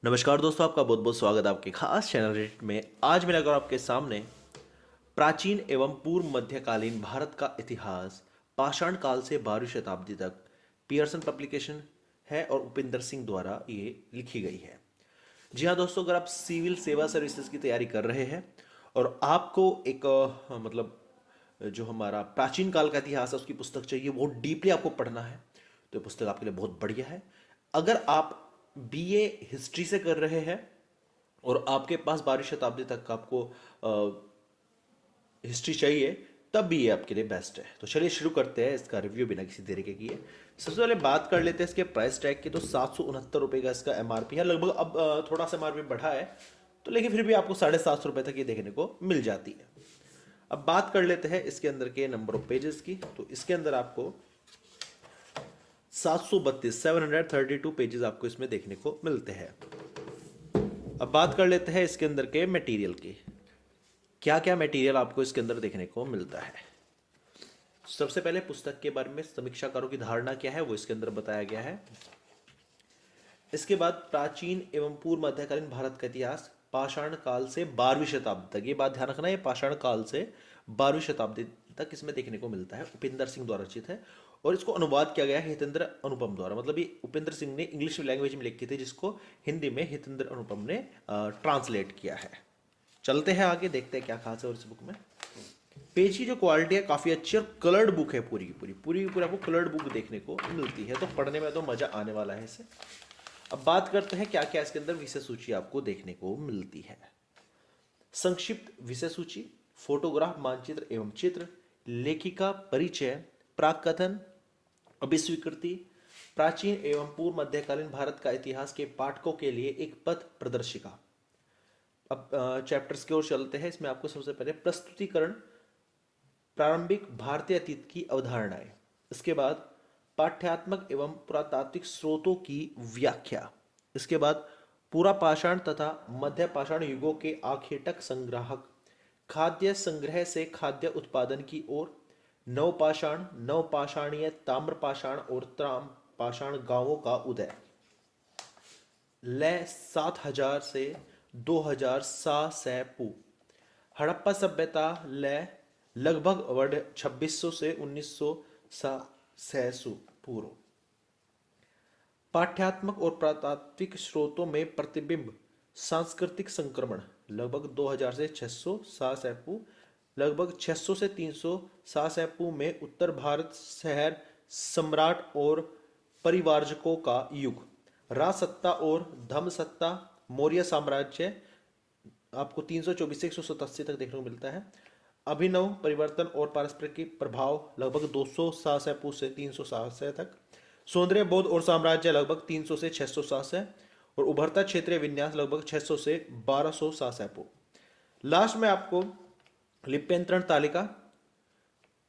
नमस्कार दोस्तों, आपका बहुत बहुत स्वागत है आपके खास चैनल रेट में। आज मैं लेकर आपके सामने प्राचीन एवं पूर्व मध्यकालीन भारत का इतिहास पाषाण काल से 12वीं शताब्दी तक पियर्सन पब्लिकेशन है और उपिंदर सिंह द्वारा ये लिखी गई है। जी हाँ दोस्तों, अगर आप सिविल सेवा सर्विसेज की तैयारी कर रहे हैं और आपको एक जो हमारा प्राचीन काल का इतिहास है उसकी पुस्तक चाहिए, बहुत डीपली आपको पढ़ना है, तो ये पुस्तक आपके लिए बहुत बढ़िया है। अगर आप बीए हिस्ट्री से कर रहे हैं और आपके पास 12वीं शताब्दी तक का आपको हिस्ट्री चाहिए, तब भी ये आपके लिए बेस्ट है। तो चलिए शुरू करते हैं इसका रिव्यू बिना किसी देरी के किए। सबसे पहले बात कर लेते हैं इसके प्राइस टैग की। तो 769 रुपये का इसका एमआरपी है लगभग। अब थोड़ा सा एमआरपी बढ़ा है, तो लेकिन फिर भी आपको 750 रुपये तक ये देखने को मिल जाती है। अब बात कर लेते हैं इसके अंदर के नंबर ऑफ पेजेस की। तो इसके अंदर आपको 732 पेजेस आपको इसमें देखने को मिलते हैं। अब बात कर लेते हैं इसके अंदर के मटेरियल की। क्या क्या मटेरियल आपको इसके अंदर देखने को मिलता है। सबसे पहले पुस्तक के बारे में समीक्षाकारों की धारणा क्या है वो इसके अंदर बताया गया है। इसके बाद प्राचीन एवं पूर्व मध्यकालीन भारत का इतिहास पाषाण काल से 12वीं शताब्दी तक, ये बात ध्यान रखना, ये पाषाण काल से 12वीं शताब्दी तक इसमें देखने को मिलता है। उपिंदर सिंह द्वारा रचित है और इसको अनुवाद किया गया है हितेंद्र अनुपम द्वारा। मतलब ये उपिंदर सिंह ने इंग्लिश लैंग्वेज में लिखी थी, जिसको हिंदी में हितेंद्र अनुपम ने ट्रांसलेट किया है। चलते हैं आगे, देखते हैं क्या खास है और इस बुक में। पेज की जो क्वालिटी है काफ़ी अच्छी और कलर्ड बुक है, पूरी की पूरी आपको कलर्ड बुक देखने को मिलती है, तो पढ़ने में तो मज़ा आने वाला है इसे। अब बात करते हैं क्या क्या इसके अंदर विषय सूची आपको देखने को मिलती है। संक्षिप्त विषय सूची, फोटोग्राफ, मानचित्र एवं चित्र, लेखिका परिचय, प्राक कथन, अभिस्वीकृति, प्राचीन एवं पूर्व मध्यकालीन भारत का इतिहास के पाठकों के लिए एक पथ प्रदर्शिका। अब चैप्टर्स की ओर चलते हैं। इसमें आपको सबसे पहले प्रस्तुतिकरण, प्रारंभिक भारतीय अतीत की अवधारणाएं। इसके बाद पाठ्यात्मक एवं पुरातात्विक स्रोतों की व्याख्या। इसके बाद पूरा पाषाण तथा मध्य पाषाण युगों के आखेटक संग्राहक, खाद्य संग्रह से खाद्य उत्पादन की ओर, नवपाषाण, नवपाषाणीय, ताम्रपाषाण और ताम पाषाण गांवों का उदय, लय 7000 से 2000 सा सै पू, हड़प्पा सभ्यता, लय लगभग वर्ष 2600 से 1900 सा सैसु पूर्व, पाठ्यात्मक और पुरातात्विक स्रोतों में प्रतिबिंब, सांस्कृतिक संक्रमण लगभग 2000 से 600 सा सैपू, लगभग 600 से 300 सा सैपू में उत्तर भारत शहर सम्राट और परिवारजकों का युग, राजसत्ता और धर्मसत्ता, मौर्य साम्राज्य आपको 324 से 187 तक देखने को मिलता है, अभिनव परिवर्तन और पारस्परिक प्रभाव लगभग 200 सा सैपू से 300 सा सै तक, सौंदर्य बोध और साम्राज्य लगभग 300 से 600 सा सै, और उभरता क्षेत्रीय विन्यास लगभग 600 से 1200 सा सैपू। लास्ट में आपको लिप्यंतरण तालिका,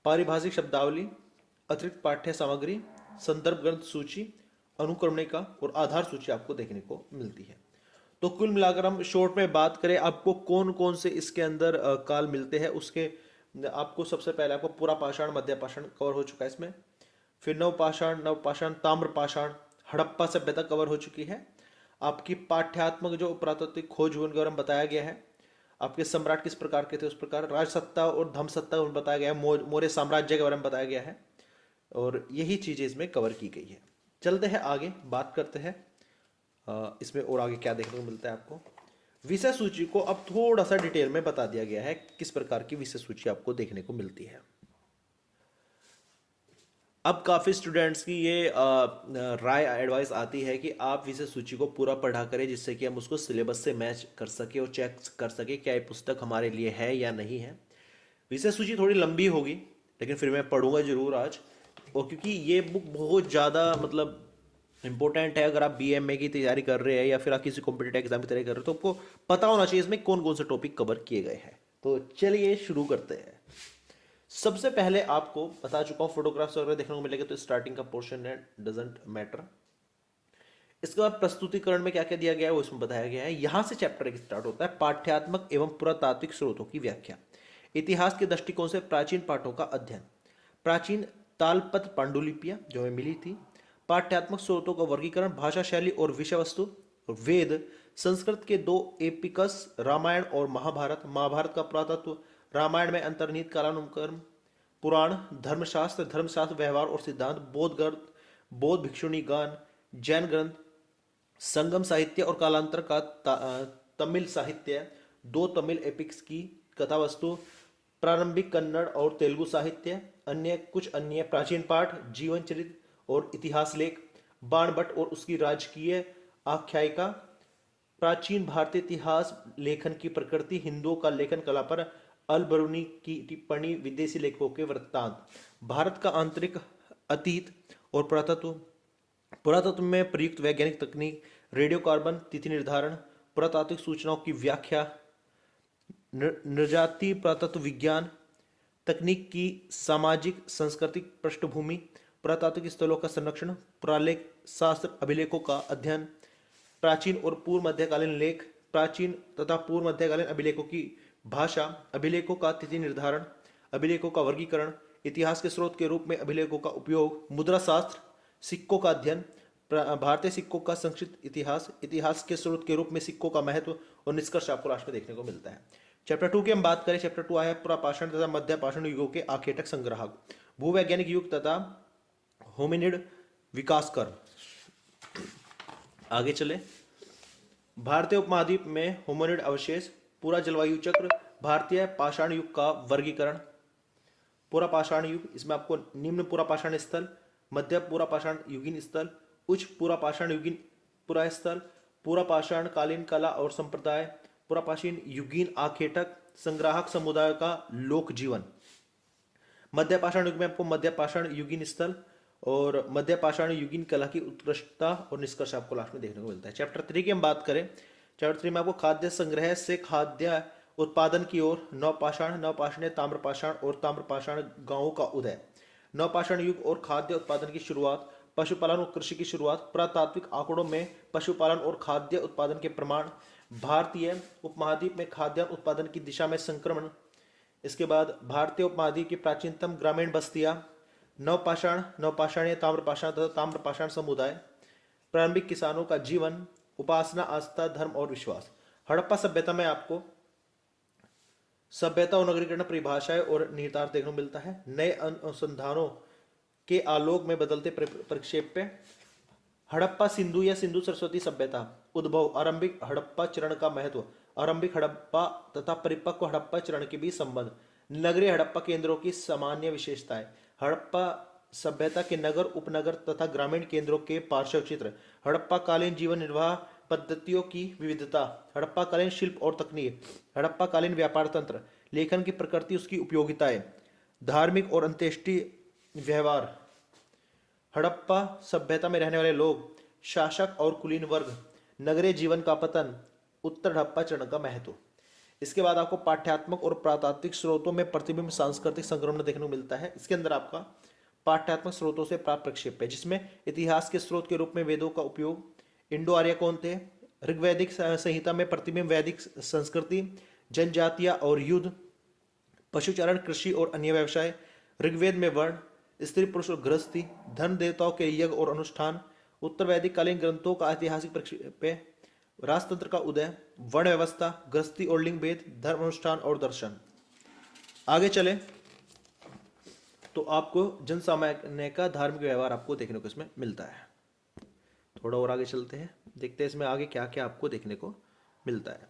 पारिभाषिक शब्दावली, अतिरिक्त पाठ्य सामग्री, संदर्भ ग्रंथ सूची, अनुक्रमणिका और आधार सूची आपको देखने को मिलती है। तो कुल मिलाकर हम शॉर्ट में बात करें आपको कौन कौन से इसके अंदर काल मिलते हैं, उसके आपको सबसे पहले आपको पूरा पाषाण, मध्य पाषाण कवर हो चुका है इसमें, फिर नवपाषाण, ताम्रपाषाण, हड़प्पा सभ्यता कवर हो चुकी है। आपकी पाठ्यात्मक जो पुरातात्विक खोज उनके बारे में बताया गया है, आपके सम्राट किस प्रकार के थे उस प्रकार, राजसत्ता और धर्मसत्ता बताया गया है, मौर्य साम्राज्य के बारे में बताया गया है, और यही चीजें इसमें कवर की गई है। चलते हैं आगे, बात करते हैं इसमें और आगे क्या देखने को मिलता है आपको। विषय सूची को अब थोड़ा सा डिटेल में बता दिया गया है, किस प्रकार की विषय सूची आपको देखने को मिलती है। अब काफ़ी स्टूडेंट्स की ये राय एडवाइस आती है कि आप विषय सूची को पूरा पढ़ा करें, जिससे कि हम उसको सिलेबस से मैच कर सके और चेक कर सके क्या ये पुस्तक हमारे लिए है या नहीं है। विषय सूची थोड़ी लंबी होगी, लेकिन फिर मैं पढ़ूंगा जरूर आज, और क्योंकि ये बुक बहुत ज़्यादा मतलब इंपॉर्टेंट है। अगर आप बीएमए की तैयारी कर रहे हैं या फिर आप किसी कॉम्पिटेटिव एग्जाम की तैयारी कर रहे हो, तो आपको पता होना चाहिए इसमें कौन कौन से टॉपिक कवर किए गए हैं। तो चलिए शुरू करते हैं। सबसे पहले आपको बता चुका हूँ फोटोग्राफ्स वगैरह देखने को मिलेगा, तो स्टार्टिंग का पोर्शन है, डजंट मैटर। इसके बाद प्रस्तुतिकरण में क्या क्या दिया गया है वो इसमें बताया गया है। यहां से चैप्टर एक स्टार्ट होता है, पाठ्यात्मक एवं पुरातात्विक स्रोतों की व्याख्या, इतिहास के दृष्टिकोण से प्राचीन पाठों का अध्ययन, प्राचीन तालपत्र पांडुलिपियां जो हमें मिली थी, पाठ्यात्मक स्रोतों का वर्गीकरण, भाषा शैली और विषय वस्तु, वेद, संस्कृत के दो एपिकस रामायण और महाभारत। महाभारत का पुरातत्व, रामायण में अंतर्निहित कालानुक्रम, पुराण, धर्मशास्त्र, धर्मशास्त्र व्यवहार और सिद्धांत, बौद्ध ग्रंथ, बौद्ध भिक्षुणी गान, जैन ग्रंथ, संगम साहित्य और कालांतर का तमिल साहित्य, दो तमिल एपिक्स की कथा वस्तु, प्रारंभिक कन्नड़ और तेलुगु साहित्य, अन्य कुछ अन्य प्राचीन पाठ, जीवन चरित्र और इतिहास लेख, बाणभट्ट और उसकी राजकीय आख्यायिका, प्राचीन भारतीय इतिहास लेखन की प्रकृति, हिंदुओं का लेखन कला पर अल बरूनी की टिप्पणी, विदेशी लेखकों के वृत्तांत, भारत का आंतरिक अतीत और पुरातत्व, पुरातत्व में प्रयुक्त वैज्ञानिक तकनीक, रेडियो कार्बन तिथि निर्धारण, पुरातात्विक सूचनाओं की व्याख्या, नृजातीय पुरातत्व विज्ञान, तकनीक की सामाजिक सांस्कृतिक पृष्ठभूमि, पुरातात्विक स्थलों का संरक्षण, पुरालेख शास्त्र अभिलेखों का अध्ययन, प्राचीन और पूर्व मध्यकालीन लेख, प्राचीन तथा पूर्व मध्यकालीन अभिलेखों की भाषा, अभिलेखों का तिथि निर्धारण, अभिलेखों का वर्गीकरण, इतिहास के स्रोत के रूप में अभिलेखों का उपयोग, मुद्रा शास्त्र, सिक्कों का अध्ययन, भारतीय सिक्कों का संक्षिप्त इतिहास, इतिहास के स्रोत के रूप में सिक्कों का महत्व और निष्कर्ष आपको लास्ट में देखने को मिलता है। चैप्टर 2 की हम बात करें, चैप्टर 2 आया पुरापाषाण तथा मध्य पाषाण युगों के आखेटक संग्राहक, भूवैज्ञानिक युग तथा होमिनिड विकास कर्व। आगे चले, भारतीय उपमहाद्वीप में होमिनिड अवशेष, पूरा जलवायु चक्र, भारतीय पाषाण युग का वर्गीकरण, पूरा पाषाण युग, इसमें आपको निम्न पूरा पाषाण स्थल, मध्य पूरा पाषाण युगीन स्थल, उच्च पूरा पाषाण युगीन पूरा स्थल, पूरा पाषाण कालीन कला और संप्रदाय, पूरा पाषाण युगीन आखेटक संग्राहक समुदाय का लोक जीवन, मध्य पाषाण युग में आपको मध्य पाषाण युगीन स्थल और मध्य पाषाण युगीन कला की उत्कृष्टता और निष्कर्ष आपको लास्ट में देखने को मिलता है। चैप्टर 3 की हम बात करें, चैप्टर 3 में आपको खाद्य संग्रह से खाद्य उत्पादन की ओर, नवपाषाण, नवपाषाण ताम्रपाषाण और ताम्रपाषाण गांवों का उदय, नवपाषाण युग और खाद्य उत्पादन की शुरुआत, पशुपालन और कृषि की शुरुआत, पुरातात्विक आंकड़ों में पशुपालन और खाद्य उत्पादन के प्रमाण, भारतीय उपमहाद्वीप में खाद्य उत्पादन की दिशा में संक्रमण, इसके बाद भारतीय उपमहाद्वीप की प्राचीनतम ग्रामीण बस्तियां, नवपाषाण, नवपाषाणीय ताम्रपाषाण तथा ताम्रपाषाण समुदाय, प्रारंभिक किसानों का जीवन, उपासना, आस्था, धर्म और विश्वास। हड़प्पा सभ्यता में आपको सभ्यता और नगरीकरण परिभाषाएं और निहितार्थ देखने को मिलता है। नए अनुसंधानों के आलोक में बदलते परिक्षेप पे हड़प्पा सिंधु या सिंधु सरस्वती सभ्यता, उद्भव, आरंभिक हड़प्पा चरण का महत्व, आरंभिक हड़प्पा तथा परिपक्व हड़प्पा चरण के बीच संबंध, नगरीय हड़प्पा केंद्रों की सामान्य विशेषताएं, हड़प्पा सभ्यता के नगर, उपनगर तथा ग्रामीण केंद्रों के पार्श्व चित्र, हड़प्पा कालीन जीवन निर्वाह पद्धतियों की विविधता, हड़प्पा कालीन शिल्प और तकनीक, हड़प्पा कालीन व्यापार तंत्र, लेखन की प्रकृति, उसकी उपयोगिताएं, धार्मिक और अंत्येष्टि व्यवहार, हड़प्पा सभ्यता में रहने वाले लोग, शासक और कुलीन वर्ग, नगरीय जीवन का पतन, उत्तर हड़प्पा चरण का महत्व। इसके बाद आपको पाठ्यात्मक और प्रातात्विक स्रोतों में प्रतिबिंब सांस्कृतिक संक्रमण देखने को मिलता है। इसके अंदर आपका पाठ्यात्मक स्रोतों से प्राप्त प्रक्षेप है, जिसमें इतिहास के स्रोत के रूप में वेदों का उपयोग, इंडो आर्य कौन थे, ऋग्वैदिक संहिता में प्रतिबिंब वैदिक संस्कृति, जनजातियां और युद्ध, पशुचारण, कृषि और अन्य व्यवसाय, ऋग्वेद में वर्ण, स्त्री पुरुष और गृहस्थी, धन देवताओं के यज्ञ और अनुष्ठान, उत्तर वैदिक कालीन ग्रंथों का ऐतिहासिक प्रक्षेप, राजतंत्र का उदय, वर्ण व्यवस्था, गृहस्थी और लिंग भेद, धर्म अनुष्ठान और दर्शन। आगे चले तो आपको जन सामान्य का धार्मिक व्यवहार आपको देखने को इसमें मिलता है। थोड़ा और आगे चलते हैं, देखते हैं इसमें आगे क्या क्या आपको देखने को मिलता है।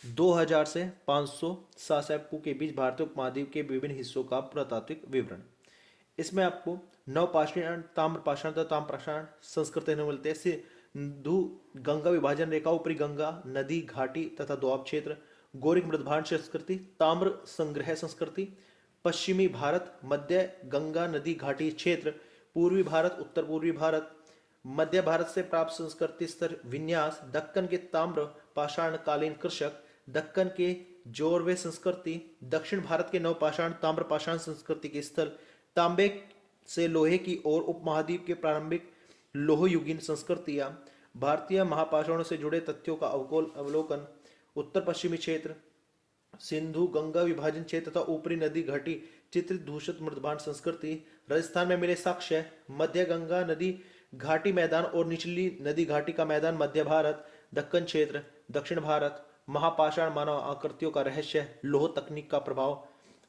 2000 से 500 सासैपू के बीच भारतीय उपमहाद्वीप के विभिन्न हिस्सों का पुरातात्विक विवरण। इसमें आपको नवपाषाण, ताम्रपाषाण तथा ताम्रपाषाण संस्कृति मिलते हैं। सिंधु गंगा विभाजन रेखा, ऊपरी गंगा नदी घाटी तथा दोआब क्षेत्र, गौरिक मृदभांड संस्कृति, ताम्र संग्रह संस्कृति, पश्चिमी भारत, मध्य गंगा नदी घाटी क्षेत्र, पूर्वी भारत, उत्तर पूर्वी भारत, मध्य भारत से प्राप्त संस्कृति स्तर विन्यास, दक्कन के ताम्र पाषाण कालीन कृषक, दक्कन के जोरवे संस्कृति, दक्षिण भारत के नवपाषाण ताम्र पाषाण संस्कृति के स्थल, तांबे से लोहे की ओर उपमहाद्वीप के प्रारंभिक लोहयुगीन संस्कृतियां, भारतीय महापाषाणों से जुड़े तथ्यों का अवलोकन, उत्तर पश्चिमी क्षेत्र, सिंधु गंगा विभाजन क्षेत्र तथा ऊपरी नदी घाटी चित्रित दूषित मृदभांड संस्कृति, राजस्थान में मिले साक्ष्य, मध्य गंगा नदी घाटी मैदान और निचली नदी घाटी का मैदान मध्य भारत, दक्कन क्षेत्र, दक्षिण भारत, महापाषाण मानव आकृतियों का रहस्य, लौह तकनीक का प्रभाव,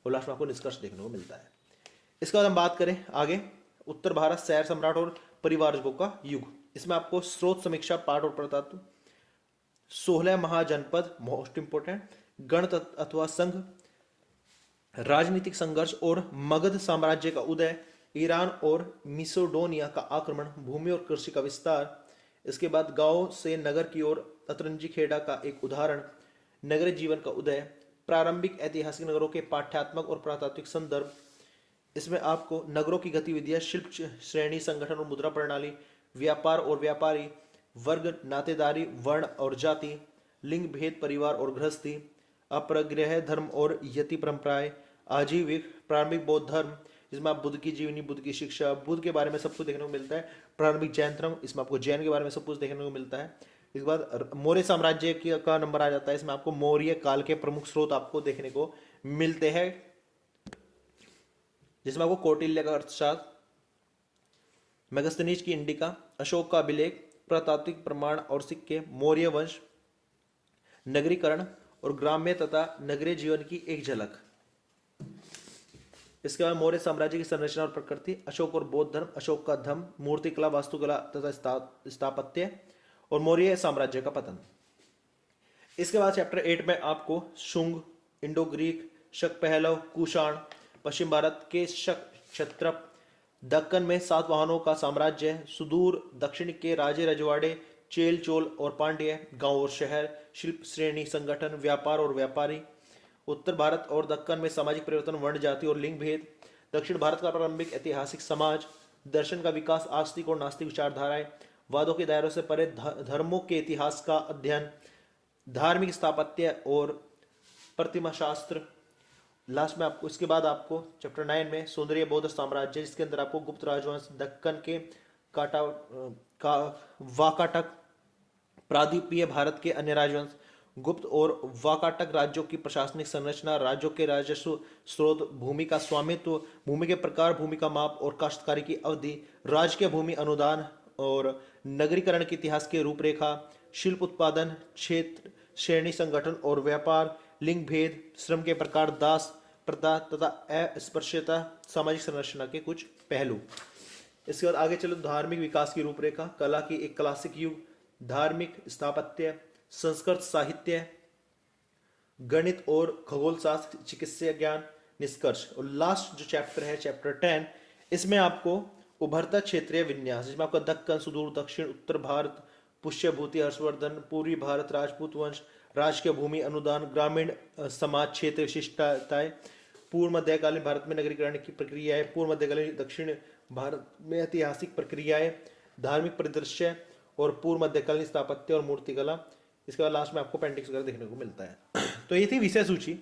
और लास्ट में आपको निष्कर्ष देखने को मिलता है। इसके बाद हम बात करें आगे, उत्तर भारत शैर सम्राट और परिवारजकों का युग। इसमें आपको स्रोत समीक्षा पाठ और प्रतात्व, 16 महाजनपद मोस्ट इंपोर्टेंट, गण अथवा संघ, राजनीतिक संघर्ष और मगध साम्राज्य का उदय, ईरान और मिसोडोनिया का आक्रमण, भूमि और कृषि का विस्तार। इसके बाद गांव से नगर की ओर अतरंजी खेड़ा का एक उदाहरण, नगरीय जीवन का उदय, प्रारंभिक ऐतिहासिक नगरों के पाठ्यात्मक और पुरातात्विक संदर्भ। इसमें आपको नगरों की गतिविधियां, शिल्प श्रेणी, संगठन और मुद्रा प्रणाली, व्यापार और व्यापारी, वर्ग, नातेदारी, वर्ण और जाति, लिंग भेद, परिवार और गृहस्थी, अपरग्रह धर्म और यति परंपराएं, आजीविक, प्रारंभिक बौद्ध धर्म, जिसमें आप बुद्ध की जीवनी, बुद्ध की शिक्षा, बुद्ध के बारे में सब कुछ देखने को मिलता है, प्रारंभिक जैन धर्म, इसमें आपको जैन के बारे में सब कुछ देखने को मिलता है। इसके बाद मौर्य साम्राज्य का नंबर आ जाता है, इसमें आपको मौर्य काल के प्रमुख स्रोत आपको देखने को मिलते हैं, जिसमें आपको कौटिल्य का अर्थशास्त्र, मेगस्थनीज की इंडिका, अशोक का अभिलेख, पुरातात्विक प्रमाण और सिक्के, मौर्य वंश, नगरीकरण और ग्राम्य तथा नगरीय जीवन की एक झलक। इसके बाद मौर्य साम्राज्य की संरचना और प्रकृति, अशोक और बौद्ध धर्म, अशोक का धम्म, मूर्तिकला, वास्तुकला तथा स्थापत्य और मौर्य साम्राज्य का पतन। इसके बाद चैप्टर 8 में आपको शुंग, इंडो ग्रीक, शक पहलव, कुषाण, पश्चिम भारत के शक क्षत्रप, दक्कन में सातवाहनों का साम्राज्य, सुदूर दक्षिण के राजे रजवाड़े, चेल चोल और पांड्य, गांव और शहर, शिल्प श्रेणी, संगठन, व्यापार और व्यापारी, उत्तर भारत और दक्कन में सामाजिक परिवर्तन, वर्ण, जाति और लिंग भेद, दक्षिण भारत का प्रारंभिक ऐतिहासिक समाज, दर्शन का विकास, आस्तिक और नास्तिक विचारधाराएं, वादों के दायरों से परे धर्मों के इतिहास का अध्ययन, धार्मिक स्थापत्य और प्रतिमा शास्त्र। लास्ट में आपको इसके बाद आपको चैप्टर 9 में सौंदर्य बौद्ध साम्राज्य, जिसके अंदर आपको गुप्त राजवंश, दक्कन के वाकाटक, प्रादीपीय भारत के अन्य राजवंश, गुप्त और वाकाटक राज्यों की प्रशासनिक संरचना, राज्यों के राजस्व स्रोत, भूमि का स्वामित्व, भूमि के प्रकार, भूमि का माप और काश्तकारी की अवधि, राजकीय भूमि अनुदान और नगरीकरण के इतिहास की रूपरेखा, शिल्प उत्पादन, क्षेत्र श्रेणी, संगठन और व्यापार, लिंग भेद, श्रम के प्रकार, दास प्रथा तथा अस्पृश्यता, सामाजिक संरचना के कुछ पहलू। इसके बाद आगे चलो, धार्मिक विकास की रूपरेखा, कला की एक क्लासिक युग, धार्मिक स्थापत्य, संस्कृत साहित्य, गणित और खगोल शास्त्र, चिकित्सा ज्ञान, निष्कर्ष। और लास्ट जो चैप्टर है चैप्टर 10, इसमें आपको उभरता क्षेत्रीय विन्यास, जिसमें आपका दक्कन, सुदूर दक्षिण, उत्तर भारत, पुष्यभूति, हर्षवर्धन, पूर्वी भारत, राजपूत वंश, राजकीय भूमि अनुदान, ग्रामीण समाज क्षेत्र विशिष्टताएं, पूर्व मध्यकालीन भारत में नगरीकरण की प्रक्रियाएं, पूर्व मध्यकालीन दक्षिण भारत में ऐतिहासिक प्रक्रियाएं, धार्मिक परिदृश्य और पूर्व मध्यकालीन स्थापत्य और मूर्तिकला। इसके बाद लास्ट में आपको पेंटिंग्स वगैरह देखने को मिलता है। तो ये थी विषय सूची,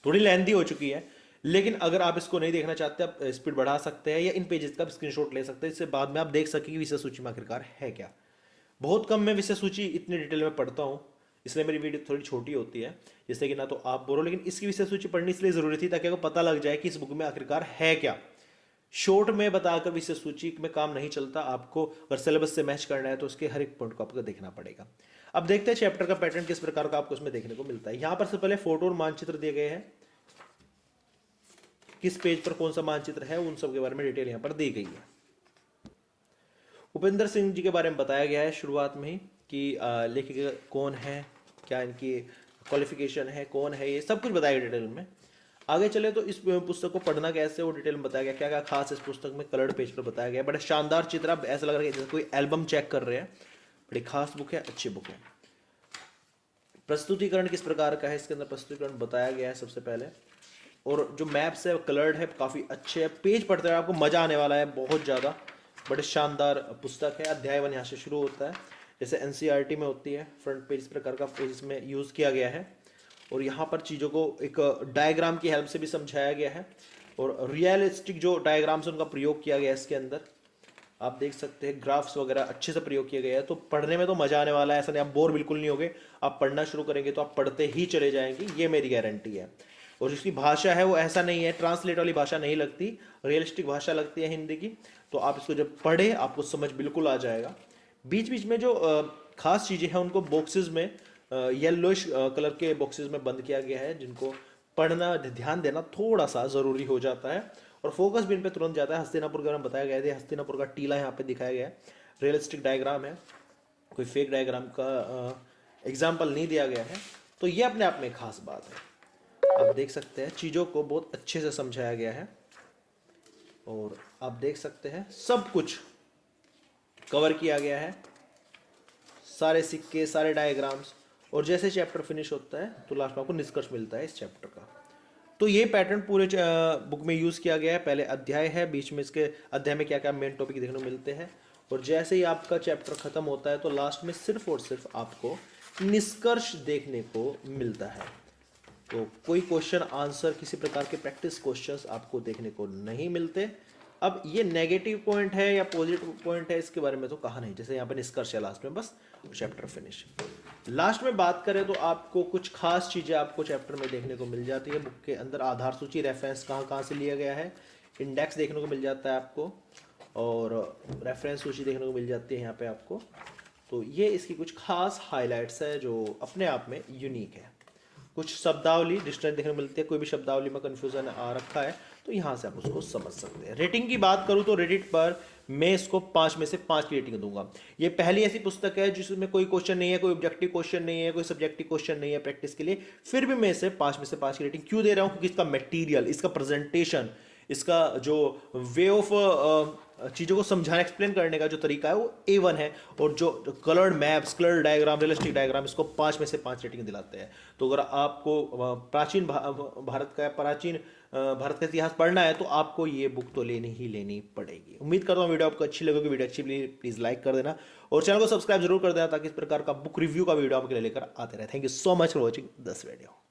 थोड़ी लेंथी हो चुकी है, लेकिन अगर आप इसको नहीं देखना चाहते आप स्पीड बढ़ा सकते हैं या इन पेजेस का स्क्रीनशॉट ले सकते हैं, इससे बाद में आप देख सकें कि विषय सूची में आखिरकार है क्या। बहुत कम मैं विषय सूची इतनी डिटेल में पढ़ता हूँ, इसलिए मेरी वीडियो थोड़ी छोटी होती है, जिससे कि ना तो आप बोलो, लेकिन इसकी विषय सूची पढ़नी इसलिए जरूरी थी ताकि आपको पता लग जाए कि इस बुक में आखिरकार है क्या। शॉर्ट में बताकर विषय सूची में काम नहीं चलता, आपको अगर सिलेबस से मैच करना है तो उसके हर एक पॉइंट को आपको देखना पड़ेगा। अब देखते हैं चैप्टर का पैटर्न किस प्रकार का आपको उसमें देखने को मिलता है। यहाँ पर सबसे पहले फोटो और मानचित्र दिए गए हैं, किस पेज पर कौन सा मानचित्र है उन सब के बारे में डिटेल यहाँ पर दी गई है। उपेंद्र सिंह जी के बारे में बताया गया है शुरुआत में ही कि लेखक कौन है, क्या इनकी क्वालिफिकेशन है, कौन है, ये सब कुछ बताया गया डिटेल में। आगे चले तो इस पुस्तक को पढ़ना कैसे वो डिटेल में बताया गया, क्या क्या खास इस पुस्तक में कलर्ड पेज पर बताया गया। बड़ा शानदार चित्र, अब ऐसा लग रहा है जैसे कोई एल्बम चेक कर रहे हैं। बड़ी खास बुक है, अच्छी बुक है। प्रस्तुतिकरण किस प्रकार का है, इसके अंदर प्रस्तुतिकरण बताया गया है सबसे पहले। और जो मैप्स है कलर्ड है, काफ़ी अच्छे है, पेज पढ़ते हुए आपको मजा आने वाला है बहुत ज़्यादा। बड़े शानदार पुस्तक है। अध्यायवन यहाँ से शुरू होता है, जैसे एनसीईआरटी में होती है। फ्रंट पेज इस प्रकार का पेज में यूज़ किया गया है और यहाँ पर चीज़ों को एक डायग्राम की हेल्प से भी समझाया गया है और रियलिस्टिक जो डायग्राम्स उनका प्रयोग किया गया है इसके अंदर। आप देख सकते हैं ग्राफ्स वगैरह अच्छे से प्रयोग किया गया है, तो पढ़ने में तो मजा आने वाला है। ऐसा नहीं आप बोर बिल्कुल नहीं होगे, आप पढ़ना शुरू करेंगे तो आप पढ़ते ही चले जाएंगे, ये मेरी गारंटी है। और जिसकी भाषा है वो ऐसा नहीं है, ट्रांसलेट वाली भाषा नहीं लगती, रियलिस्टिक भाषा लगती है हिंदी की। तो आप इसको जब पढ़े आपको समझ बिल्कुल आ जाएगा। बीच बीच में जो खास चीज़ें हैं उनको बॉक्सेस में, येलोइश कलर के बॉक्सेस में बंद किया गया है, जिनको पढ़ना, ध्यान देना थोड़ा सा ज़रूरी हो जाता है और फोकस भी इन पे तुरंत जाता है। हस्तिनापुर के बारे में बताया गया है, हस्तिनापुर का टीला यहाँ पे दिखाया गया है, रियलिस्टिक डायग्राम है, कोई फेक डायग्राम का एग्जाम्पल नहीं दिया गया है। तो ये अपने आप में खास बात है। आप देख सकते हैं चीज़ों को बहुत अच्छे से समझाया गया है और आप देख सकते हैं सब कुछ कवर किया गया है, सारे सिक्के, सारे डायग्राम्स। और जैसे चैप्टर फिनिश होता है तो लास्ट में आपको निष्कर्ष मिलता है इस चैप्टर का। तो ये पैटर्न पूरे बुक में यूज़ किया गया है। पहले अध्याय है, बीच में इसके अध्याय में क्या क्या मेन टॉपिक देखने को मिलते हैं, और जैसे ही आपका चैप्टर खत्म होता है तो लास्ट में सिर्फ और सिर्फ आपको निष्कर्ष देखने को मिलता है। तो कोई क्वेश्चन आंसर, किसी प्रकार के प्रैक्टिस क्वेश्चंस आपको देखने को नहीं मिलते। अब ये नेगेटिव पॉइंट है या पॉजिटिव पॉइंट है इसके बारे में तो कहा नहीं, जैसे यहाँ पर निष्कर्ष है लास्ट में, बस चैप्टर फिनिश। लास्ट में बात करें तो आपको कुछ खास चीज़ें आपको चैप्टर में देखने को मिल जाती है। बुक के अंदर आधार सूची, रेफरेंस कहाँ कहाँ से लिया गया है, इंडेक्स देखने को मिल जाता है आपको, और रेफरेंस सूची देखने को मिल जाती है यहाँ पे आपको। तो ये इसकी कुछ खास हाइलाइट्स है जो अपने आप में यूनिक है। कुछ शब्दावली डिक्शनरी देखने को मिलती है, कोई भी शब्दावली में कन्फ्यूजन आ रखा है तो यहाँ से आप उसको समझ सकते हैं। रेटिंग की बात करूँ तो रेडिट पर मैं इसको 5 में से 5 की रेटिंग दूंगा। ये पहली ऐसी पुस्तक है जिसमें कोई क्वेश्चन नहीं है, कोई ऑब्जेक्टिव क्वेश्चन नहीं है, कोई सब्जेक्टिव क्वेश्चन नहीं है प्रैक्टिस के लिए, फिर भी मैं इसे 5 में से 5 की रेटिंग क्यों दे रहा हूँ? क्योंकि इसका मटेरियल, इसका प्रेजेंटेशन, इसका जो वे ऑफ चीज़ों को समझाने, एक्सप्लेन करने का जो तरीका है वो A1 है। और जो coloured maps, coloured diagram, realistic diagram, इसको 5 में से 5 रेटिंग दिलाते हैं। तो अगर आपको प्राचीन भारत का इतिहास पढ़ना है तो आपको ये बुक तो लेनी ही लेनी पड़ेगी। उम्मीद करता हूँ वीडियो आपको अच्छी लगेगी। वीडियो अच्छी प्लीज़ लाइक कर देना और चैनल को सब्सक्राइब जरूर कर देना ताकि इस प्रकार का बुक रिव्यू का वीडियो आपके लिए लेकर आते रहे। Thank you so much for watching this video.